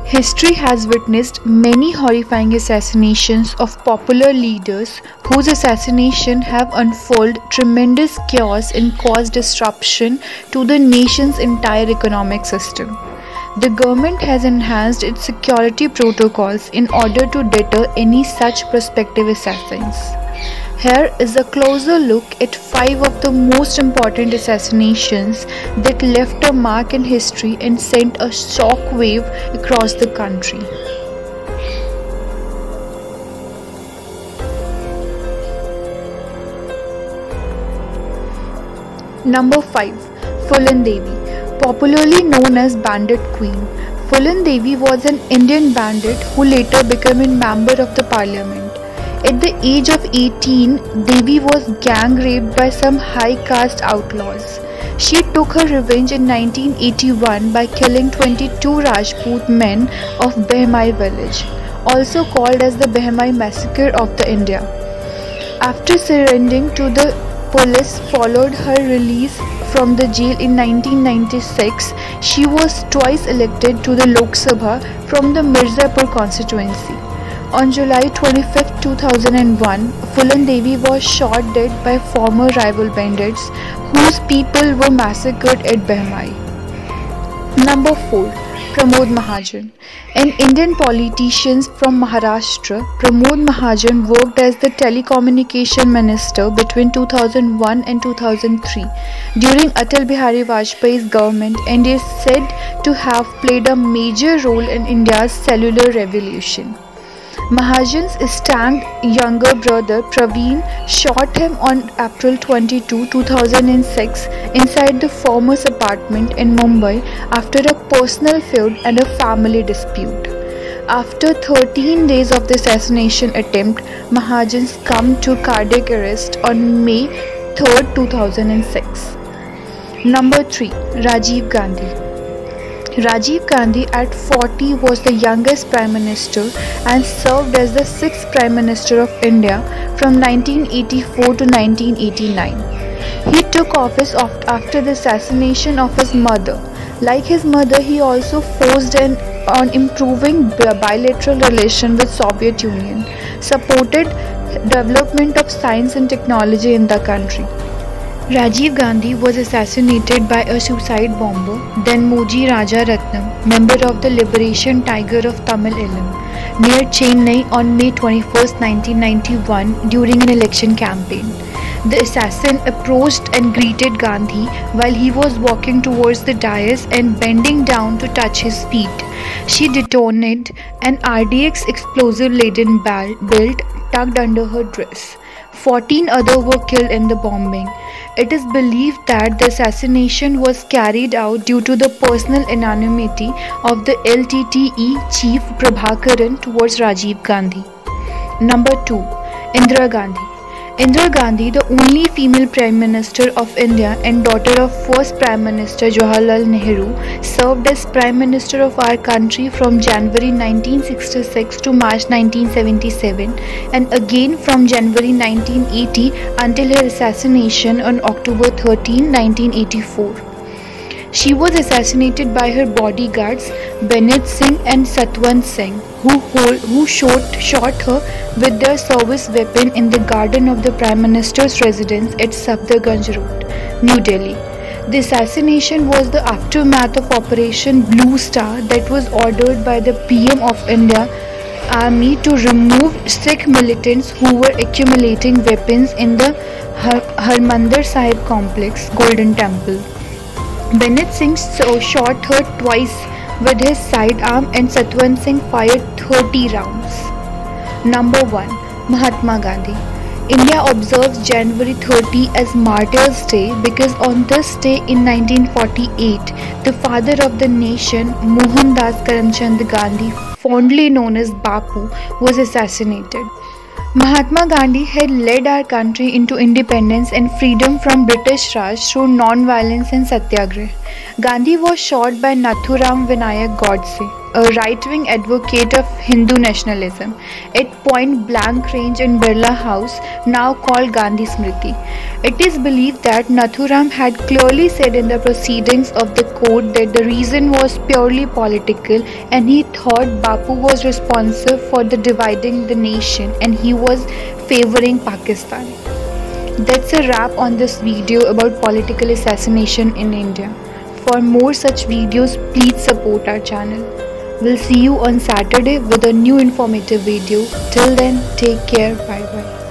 History has witnessed many horrifying assassinations of popular leaders whose assassination have unfolded tremendous chaos and caused disruption to the nation's entire economic system. The government has enhanced its security protocols in order to deter any such prospective assassins. Here is a closer look at 5 of the most important assassinations that left a mark in history and sent a shock wave across the country. Number 5. Phulan Devi, popularly known as Bandit Queen. Phulan Devi was an Indian bandit who later became a member of the parliament. At the age of 18, Devi was gang raped by some high caste outlaws. She took her revenge in 1981 by killing 22 Rajput men of Behmai village, also called as the Behmai massacre of the India. After surrendering to the police followed her release from the jail in 1996, she was twice elected to the Lok Sabha from the Mirzapur constituency. On July 25, 2001, Phulan Devi was shot dead by former rival bandits whose people were massacred at Behmai. Number 4. Pramod Mahajan, an Indian politician from Maharashtra. Pramod Mahajan worked as the telecommunication minister between 2001 and 2003 during Atal Bihari Vajpayee's government and is said to have played a major role in India's cellular revolution. Mahajan's estranged younger brother Praveen shot him on April 22, 2006 inside the former's apartment in Mumbai after a personal feud and a family dispute. After 13 days of the assassination attempt, Mahajan succumbed to cardiac arrest on May 3, 2006. Number 3. Rajiv Gandhi. Rajiv Gandhi at 40 was the youngest Prime Minister and served as the 6th Prime Minister of India from 1984 to 1989. He took office after the assassination of his mother. Like his mother, he also forced on improving bilateral relations with Soviet Union, supported development of science and technology in the country. Rajiv Gandhi was assassinated by a suicide bomber, then Moji Rajaratnam, member of the Liberation Tiger of Tamil Eelam, near Chennai on May 21, 1991 during an election campaign. The assassin approached and greeted Gandhi while he was walking towards the dais and bending down to touch his feet. She detonated an RDX explosive-laden belt tucked under her dress. 14 others were killed in the bombing. It is believed that the assassination was carried out due to the personal anonymity of the LTTE chief Prabhakaran towards Rajiv Gandhi. Number 2. Indira Gandhi. Indira Gandhi, the only female Prime Minister of India and daughter of first Prime Minister Jawaharlal Nehru, served as Prime Minister of our country from January 1966 to March 1977 and again from January 1980 until her assassination on October 13, 1984. She was assassinated by her bodyguards Benet Singh and Satwant Singh, who shot her with their service weapon in the garden of the Prime Minister's residence at Safdarganj Road, New Delhi. The assassination was the aftermath of Operation Blue Star that was ordered by the PM of India Army to remove Sikh militants who were accumulating weapons in the Harmandir Sahib complex, Golden Temple. Benet Singh shot her twice with his sidearm and Satwant Singh fired 30 rounds. Number 1. Mahatma Gandhi. India observes January 30 as Martyrs' Day because on this day in 1948, the father of the nation, Mohandas Karamchand Gandhi, fondly known as Bapu, was assassinated. Mahatma Gandhi had led our country into independence and freedom from British Raj through non-violence and satyagrah. Gandhi was shot by Nathuram Vinayak Godse, a right-wing advocate of Hindu nationalism, at point-blank range in Birla House, now called Gandhi Smriti. It is believed that Nathuram had clearly said in the proceedings of the court that the reason was purely political, and he thought Bapu was responsible for the dividing the nation and he was favoring Pakistan. That's a wrap on this video about political assassination in India. For more such videos, please support our channel. We'll see you on Saturday with a new informative video. Till then, take care. Bye bye.